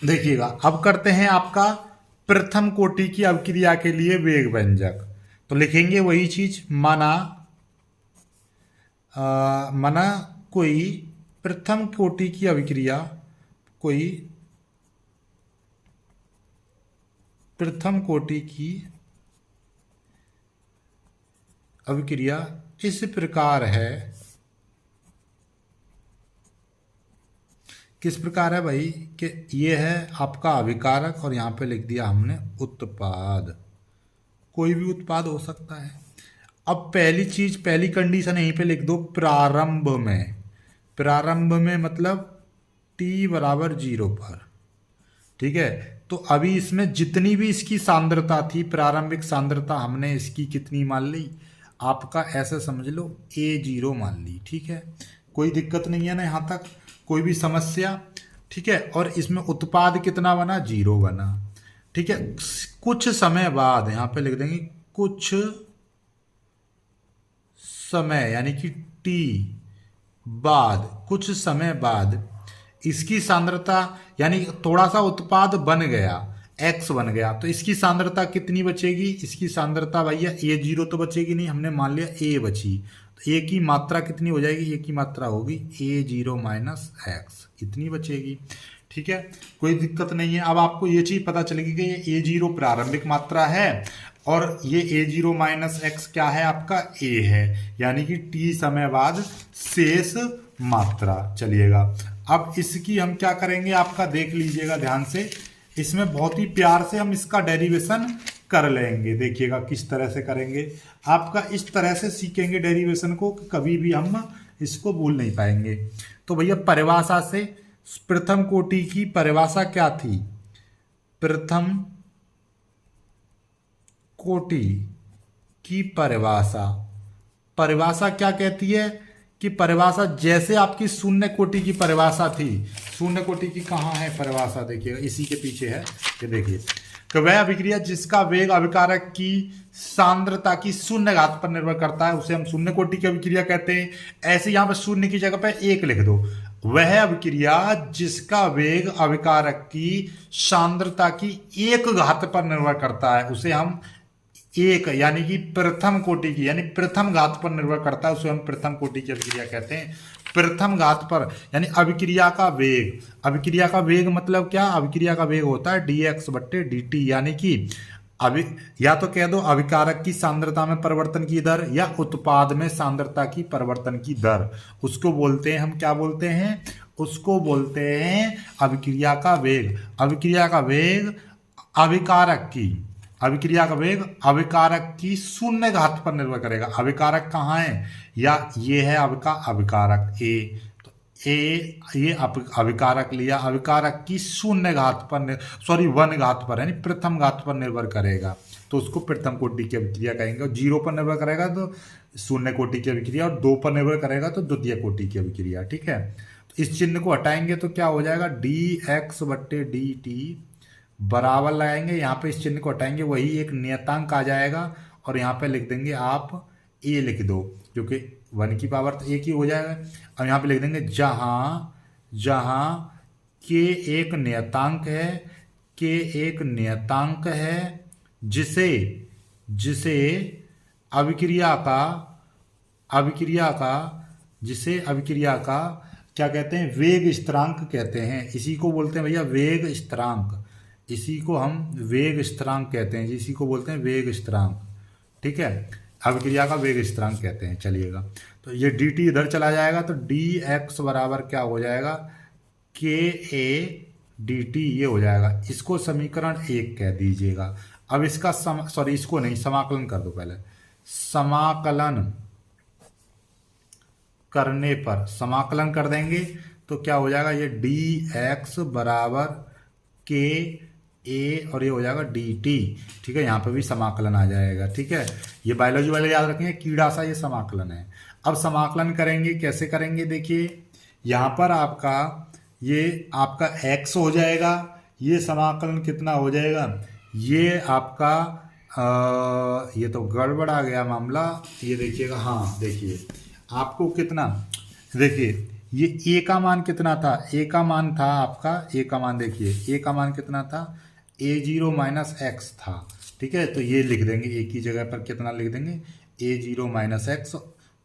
देखिएगा, अब करते हैं आपका प्रथम कोटि की अभिक्रिया के लिए वेग व्यंजक। तो लिखेंगे वही चीज, माना माना कोई प्रथम कोटि की अभिक्रिया, कोई प्रथम कोटि की अभिक्रिया इस प्रकार है। किस प्रकार है भाई, कि ये है आपका अभिकारक और यहाँ पे लिख दिया हमने उत्पाद। कोई भी उत्पाद हो सकता है। अब पहली चीज, पहली कंडीशन यहीं पे लिख दो, प्रारंभ में। प्रारंभ में मतलब t बराबर 0 पर। ठीक है, तो अभी इसमें जितनी भी इसकी सांद्रता थी, प्रारंभिक सांद्रता, हमने इसकी कितनी मान ली, आपका ऐसे समझ लो A0 मान ली। ठीक है, कोई दिक्कत नहीं है ना यहाँ तक, कोई भी समस्या। ठीक है, और इसमें उत्पाद कितना बना, 0 बना। ठीक है, कुछ समय बाद यहाँ पे लिख देंगे कुछ समय, यानी कि t बाद, कुछ समय बाद इसकी सांद्रता, यानी थोड़ा सा उत्पाद बन गया, x बन गया, तो इसकी सांद्रता कितनी बचेगी, इसकी सांद्रता भैया A0 तो बचेगी नहीं, हमने मान लिया A बची, तो A की मात्रा कितनी हो जाएगी, A की मात्रा होगी A0 माइनस एक्स, इतनी बचेगी। ठीक है, कोई दिक्कत नहीं है। अब आपको ये चीज पता चलेगी कि ये A0 प्रारंभिक मात्रा है और ये A0 माइनस एक्स क्या है, आपका A है, यानी कि t समय बाद शेष मात्रा। चलिएगा, अब इसकी हम क्या करेंगे, आपका देख लीजिएगा ध्यान से, इसमें बहुत ही प्यार से हम इसका डेरिवेशन कर लेंगे। देखिएगा किस तरह से करेंगे, आपका इस तरह से सीखेंगे डेरिवेशन को कि कभी भी हम इसको भूल नहीं पाएंगे। तो भैया परिभाषा से, प्रथम कोटि की परिभाषा क्या थी, प्रथम कोटि की परिभाषा, परिभाषा क्या कहती है कि परिभाषा जैसे आपकी शून्य कोटि की परिभाषा थी, शून्य कोटि की कहाँ है परिभाषा, देखिएगा इसी के पीछे है, ये देखिए कि वह अभिक्रिया जिसका वेग अभिकारक की सांद्रता की शून्य घात पर निर्भर करता है उसे हम शून्य कोटि की अभिक्रिया कहते हैं। ऐसे यहाँ पर शून्य की जगह पर 1 लिख दो, वह अभिक्रिया जिसका वेग अभिकारक की सांद्रता की 1 घात पर निर्भर करता है उसे हम एक, यानी कि प्रथम कोटि की, यानी प्रथम घात पर निर्भर करता है, उसे हम प्रथम कोटि की अभिक्रिया कहते हैं। प्रथम घात पर, यानी अभिक्रिया का वेग, अभिक्रिया का वेग मतलब क्या, अभिक्रिया का वेग होता है dx बट्टे dt, यानी कि अभी या तो कह दो अभिकारक की सांद्रता में परिवर्तन की दर या उत्पाद में सांद्रता की परिवर्तन की दर, उसको बोलते हैं हम, क्या बोलते हैं, उसको बोलते हैं अभिक्रिया का वेग। अभिक्रिया का वेग अभिकारक की, अभिक्रिया का वेग अभिकारक की शून्य घात पर निर्भर करेगा। अभिकारक कहाँ है, या ये है आपका अभिकारक ए, तो ए ये अभिकारक लिया, अभिकारक की शून्य घात पर, सॉरी 1 घात पर, यानी प्रथम घात पर निर्भर करेगा, तो उसको प्रथम कोटि की अभिक्रिया कहेंगे। और 0 पर निर्भर करेगा तो शून्य कोटि की अभिक्रिया, और 2 पर निर्भर करेगा तो द्वितीय कोटि की अभिक्रिया। ठीक है, तो इस चिन्ह को हटाएंगे तो क्या हो जाएगा, dx बट्टे dt बराबर लगाएंगे, यहाँ पे इस चिन्ह को हटाएंगे, वही एक नियतांक आ जाएगा, और यहाँ पे लिख देंगे आप a लिख दो, क्योंकि 1 की पावर तो 1 ही हो जाएगा। और यहाँ पे लिख देंगे जहाँ जहाँ k एक नियतांक है, k एक नियतांक है जिसे जिसे अभिक्रिया का जिसे अभिक्रिया का क्या कहते हैं, वेग स्थिरांक कहते हैं। इसी को बोलते हैं भैया वेग स्थिरांक, इसी को हम वेग स्थिरांक कहते हैं, इसी को बोलते हैं वेग स्थिरांक। ठीक है, अभिक्रिया का वेग स्थिरांक कहते हैं। चलिएगा, तो ये dt इधर चला जाएगा तो dx बराबर क्या हो जाएगा, ka dt ये हो जाएगा। इसको समीकरण 1 कह दीजिएगा। अब इसका सॉरी इसको नहीं, समाकलन कर दो पहले। समाकलन करने पर, समाकलन कर देंगे तो क्या हो जाएगा, ये dx बराबर k a और ये हो जाएगा dt। ठीक है, यहाँ पे भी समाकलन आ जाएगा। ठीक है, ये बायोलॉजी वाले याद रखेंगे, कीड़ा सा ये समाकलन है। अब समाकलन करेंगे, कैसे करेंगे, देखिए यहाँ पर आपका ये आपका x हो जाएगा, ये समाकलन कितना हो जाएगा, ये आपका ये तो गड़बड़ आ गया मामला, ये देखिएगा, हाँ देखिए आपको कितना, देखिए ये ए का मान कितना था, ए का मान था आपका, ए का मान देखिए, ए का मान कितना था, a0 माइनस एक्स था। ठीक है, तो ये लिख देंगे, ए की जगह पर कितना लिख देंगे, a0 माइनस एक्स।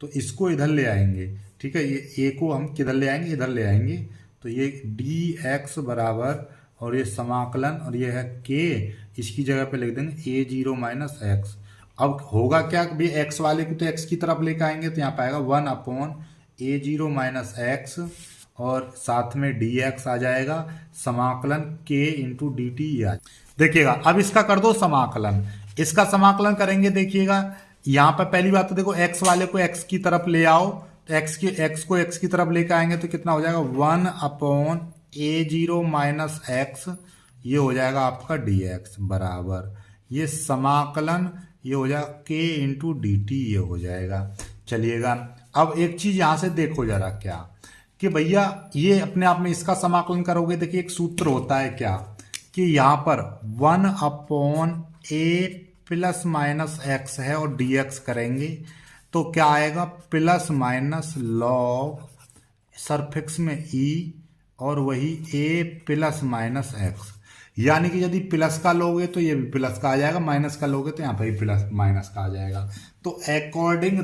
तो इसको इधर ले आएंगे। ठीक है, ये ए को हम किधर ले आएंगे, इधर ले आएंगे। तो ये डी एक्स बराबर, और ये समाकलन, और ये है के, इसकी जगह पे लिख देंगे a0 माइनस एक्स। अब होगा क्या, भी एक्स वाले को तो एक्स की तरफ लेकर आएंगे, तो यहाँ पे आएगा 1/a0 माइनस एक्स, और साथ में डी एक्स आ जाएगा, समाकलन के इंटू डी टी। देखिएगा, अब इसका कर दो समाकलन। इसका समाकलन करेंगे, देखिएगा यहाँ पर पहली बात तो देखो, एक्स वाले को एक्स की तरफ ले आओ, तो एक्स को एक्स की तरफ लेकर आएंगे तो कितना हो जाएगा, 1/a0 माइनस एक्स, ये हो जाएगा आपका डी एक्स बराबर, ये समाकलन, ये हो जाएगा के इंटू डी टी, ये हो जाएगा। चलिएगा, अब एक चीज यहां से देखो जरा, क्या कि भैया ये अपने आप में इसका समाकलन करोगे, देखिए एक सूत्र होता है क्या, कि यहाँ पर 1/a प्लस माइनस एक्स है, और डी एक्स करेंगे तो क्या आएगा, प्लस माइनस लॉग सरफिक्स में ई, और वही ए प्लस माइनस एक्स। यानी कि यदि प्लस का लोगे तो ये भी प्लस का आ जाएगा, माइनस का लोगे तो यहाँ पर भी प्लस माइनस का आ जाएगा। तो अकॉर्डिंग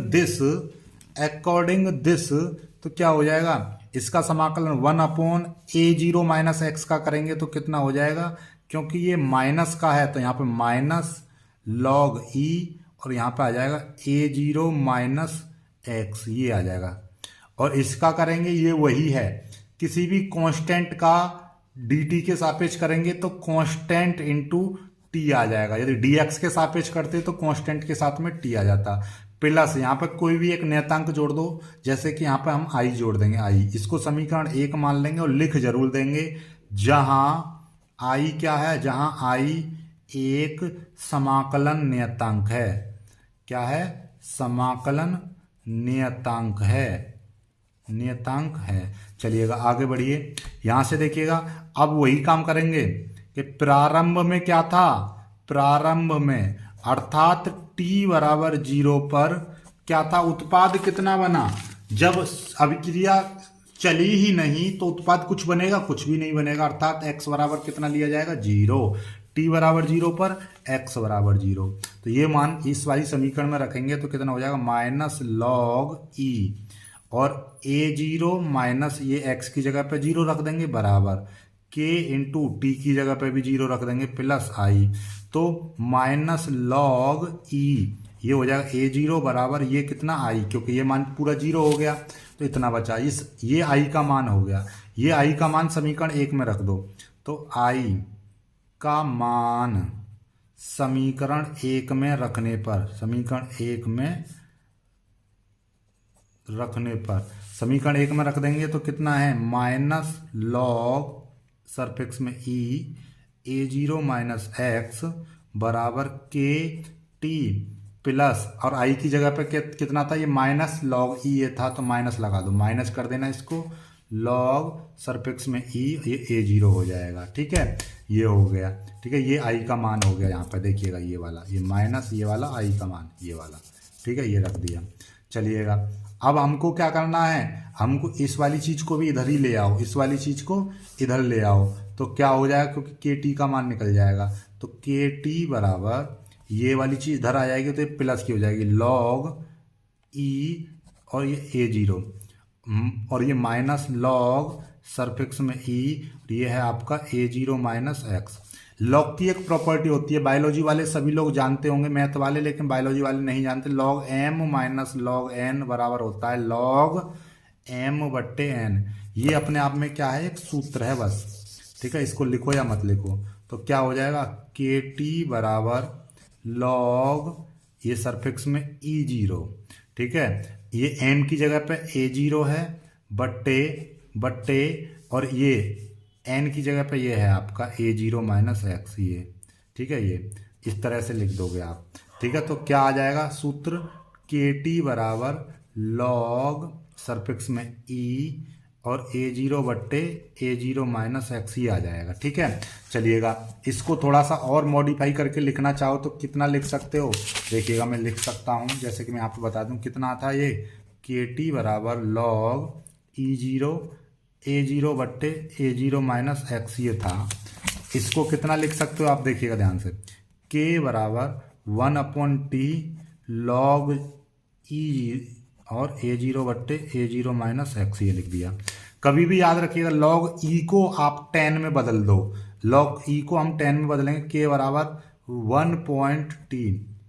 दिस तो क्या हो जाएगा, इसका समाकलन 1/a0 माइनस एक्स का करेंगे तो कितना हो जाएगा, क्योंकि ये माइनस का है तो यहाँ पे माइनस लॉग ई, और यहाँ पे आ जाएगा a0 माइनस एक्स, ये आ जाएगा। और इसका करेंगे, ये वही है, किसी भी कांस्टेंट का dt के सापेक्ष करेंगे तो कांस्टेंट इंटू टी आ जाएगा। यदि dx के सापेक्ष करते तो कांस्टेंट के साथ में t आ जाता। प्लस यहाँ पर कोई भी एक नियतांक जोड़ दो, जैसे कि यहाँ पर हम i जोड़ देंगे, i, इसको समीकरण 1 मान लेंगे और लिख जरूर देंगे, जहाँ i क्या है, जहाँ i एक समाकलन नियतांक है। क्या है, समाकलन नियतांक है। चलिएगा आगे बढ़िए, यहां से देखिएगा, अब वही काम करेंगे कि प्रारंभ में क्या था, प्रारंभ में अर्थात t बराबर 0 पर क्या था, उत्पाद कितना बना, जब अभिक्रिया चली ही नहीं तो उत्पाद कुछ बनेगा, कुछ भी नहीं बनेगा, अर्थात x बराबर कितना लिया जाएगा, 0, t बराबर 0 पर x बराबर 0। तो ये मान इस वाली समीकरण में रखेंगे तो कितना हो जाएगा, माइनस लॉग ई, और a0 माइनस ये x की जगह पे 0 रख देंगे बराबर k इंटू टी की जगह पे भी 0 रख देंगे प्लस i, तो माइनस लॉग ई, ये हो जाएगा a0 बराबर ये कितना i, क्योंकि ये मान पूरा 0 हो गया तो इतना बचा, ये i का मान हो गया। ये i का मान समीकरण 1 में रख दो, तो i का मान समीकरण 1 में रखने पर, समीकरण 1 में रख देंगे तो कितना है, माइनस लॉग सरफिक्स में ई a0 माइनस एक्स बराबर के टी प्लस, और आई की जगह पे कितना था, ये माइनस लॉग ई ये था तो माइनस लगा दो, माइनस कर देना इसको, लॉग सरफिक्स में ई, ये a0 हो जाएगा। ठीक है, ये हो गया। ठीक है, ये आई का मान हो गया, यहाँ पर देखिएगा ये वाला, ये माइनस ये वाला आई का मान, ये वाला। ठीक है, ये रख दिया। चलिएगा, अब हमको क्या करना है, हमको इस वाली चीज को भी इधर ही ले आओ, इस वाली चीज को इधर ले आओ तो क्या हो जाएगा, क्योंकि के टी का मान निकल जाएगा, तो के टी बराबर ये वाली चीज इधर आ जाएगी तो ये प्लस की हो जाएगी, लॉग ई, और ये a0, और ये माइनस लॉग सरफिक्स में ई, ये है आपका a0 माइनस एक्स। लॉग की एक प्रॉपर्टी होती है, बायोलॉजी वाले सभी लोग जानते होंगे, मैथ वाले, लेकिन बायोलॉजी वाले नहीं जानते। Log M minus log N बराबर होता है लॉग एम बट्टे एन। ये अपने आप में क्या है, एक सूत्र है बस। ठीक है, इसको लिखो या मत लिखो, तो क्या हो जाएगा, के टी बराबर लॉग ये सरफिक्स में e0। ठीक है, ये m की जगह पे a0 है बट्टे और ये n की जगह पे ये है आपका a0 माइनस एक्स, ये। ठीक है, ये इस तरह से लिख दोगे आप। ठीक है, तो क्या आ जाएगा सूत्र, के टी बराबर लॉग सरफिक्स में e और a0 बट्टे a0 माइनस एक्स ही आ जाएगा। ठीक है, चलिएगा, इसको थोड़ा सा और मॉडिफाई करके लिखना चाहो तो कितना लिख सकते हो, देखिएगा मैं लिख सकता हूँ, जैसे कि मैं आपको बता दूँ कितना था ये, के टी बराबर लॉग A0 बट्टे A0 माइनस एक्स ये था। इसको कितना लिख सकते हो आप देखिएगा ध्यान से, k बराबर 1/t log ई और A0 बट्टे A0 माइनस एक्स ये लिख दिया। कभी भी याद रखिएगा लॉग ई को आप 10 में बदल दो, लॉग ई को हम 10 में बदलेंगे, के बराबर 1.t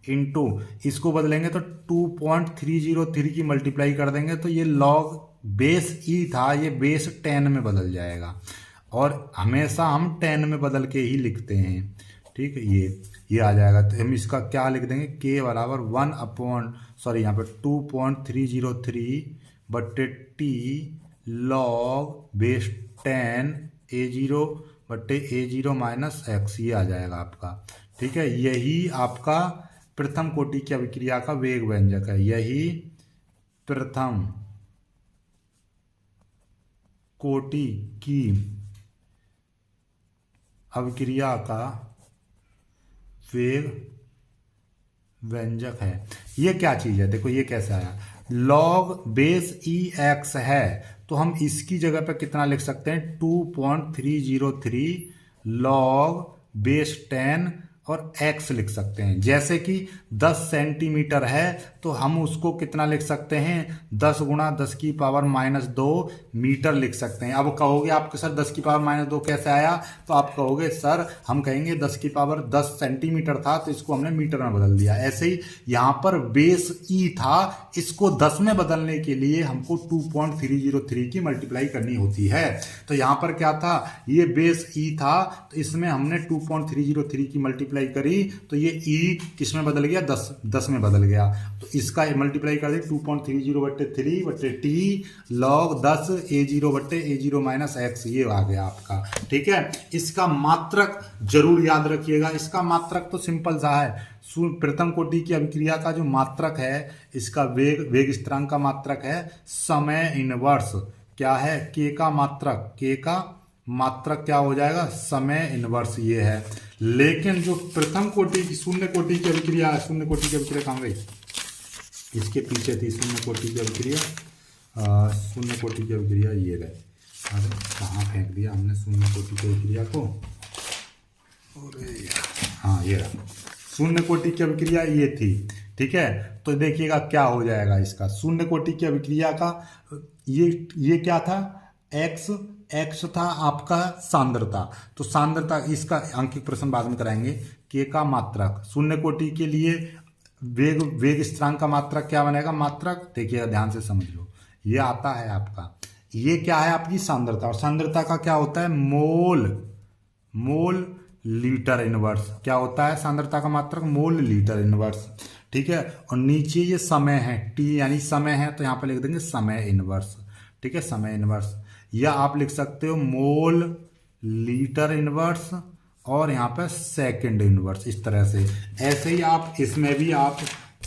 इंटू इसको बदलेंगे तो 2.303 की मल्टीप्लाई कर देंगे तो ये लॉग बेस ई था, ये बेस 10 में बदल जाएगा और हमेशा हम 10 में बदल के ही लिखते हैं। ठीक है, ये आ जाएगा तो हम इसका क्या लिख देंगे, के बराबर 1 यहाँ पे 2.303 बट्टे टी लॉग बेस 10 A0 बट्टे A0 माइनस एक्स ये आ जाएगा आपका। ठीक है, यही आपका प्रथम कोटि की अभिक्रिया का वेग व्यंजक है, यही प्रथम कोटि की अभिक्रिया का वेग व्यंजक है। ये क्या चीज है, देखो ये कैसे आया, लॉग बेस ई एक्स है तो हम इसकी जगह पे कितना लिख सकते हैं 2.303 लॉग बेस 10 और x लिख सकते हैं। जैसे कि 10 सेंटीमीटर है तो हम उसको कितना लिख सकते हैं 10 गुणा 10 की पावर -2 मीटर लिख सकते हैं। अब कहोगे आपके सर 10 की पावर -2 कैसे आया, तो आप कहोगे सर हम कहेंगे 10 की पावर 10 सेंटीमीटर था तो इसको हमने मीटर में बदल दिया। ऐसे ही यहाँ पर बेस ई था, इसको 10 में बदलने के लिए हमको 2.303 की मल्टीप्लाई करनी होती है। तो यहाँ पर क्या था, ये बेस ई था तो इसमें हमने 2.303 की मल्टीप्लाई करी तो ये ई किस में बदल गया 10 में बदल गया। तो इसका मल्टीप्लाई कर दे 2.30 बट्टे 3 बट्टे टी लॉग 10 A0 बट्टे A0 माइनस एक्स ये आ गया आपका। ठीक है, इसका मात्रक जरूर याद रखिएगा, इसका मात्रक तो सिंपल सा है, प्रथम कोटि की अभिक्रिया का जो मात्रक है इसका वेग स्थिरांक का मात्रक है समय इनवर्स क्या है, के का मात्रक क्या हो जाएगा समय इनवर्स ये है। लेकिन जो प्रथम कोटि की शून्य कोटि की अभिक्रिया है, शून्य कोटि की अभिक्रिया कहाँ गई, इसके पीछे थी शून्य कोटि की अभिक्रिया, शून्य कोटि की अभिक्रिया ये गए, अरे कहाँ फेंक दिया हमने शून्य कोटि की अभिक्रिया को, हाँ ये शून्य कोटि की अभिक्रिया ये थी। ठीक है, तो देखिएगा क्या हो जाएगा इसका शून्य कोटि की अभिक्रिया का, ये क्या था एक्स था आपका सांद्रता, तो सांद्रता इसका अंकित प्रश्न बाद में कराएंगे। के का मात्रक शून्य कोटि के लिए वेग स्थिरांक का मात्रक क्या बनेगा, मात्रक देखिएगा ध्यान से समझ लो, ये आता है आपका, ये क्या है आपकी सांद्रता, और सांद्रता का क्या होता है मोल लीटर इनवर्स, क्या होता है सांद्रता का मात्रक मोल लीटर इनवर्स। ठीक है, और नीचे ये समय है टी यानी समय है तो यहाँ पे लिख देंगे समय इनवर्स। ठीक है, समय इनवर्स, या आप लिख सकते हो मोल लीटर इनवर्स और यहाँ पे सेकंड इनवर्स, इस तरह से। ऐसे ही आप इसमें भी आप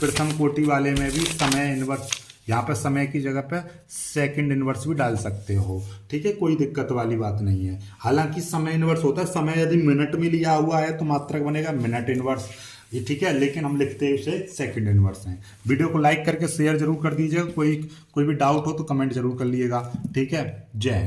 प्रथम कोटि वाले में भी समय इनवर्स, यहाँ पे समय की जगह पे सेकंड इनवर्स भी डाल सकते हो। ठीक है, कोई दिक्कत वाली बात नहीं है। हालांकि समय इनवर्स होता है, समय यदि मिनट में लिया हुआ है तो मात्रक बनेगा मिनट इनवर्स, ये ठीक है, लेकिन हम लिखते हैं उसे सेकंड इनवर्स हैं। वीडियो को लाइक करके शेयर जरूर कर दीजिएगा, कोई भी डाउट हो तो कमेंट जरूर कर लीजिएगा। ठीक है, जय हिंद।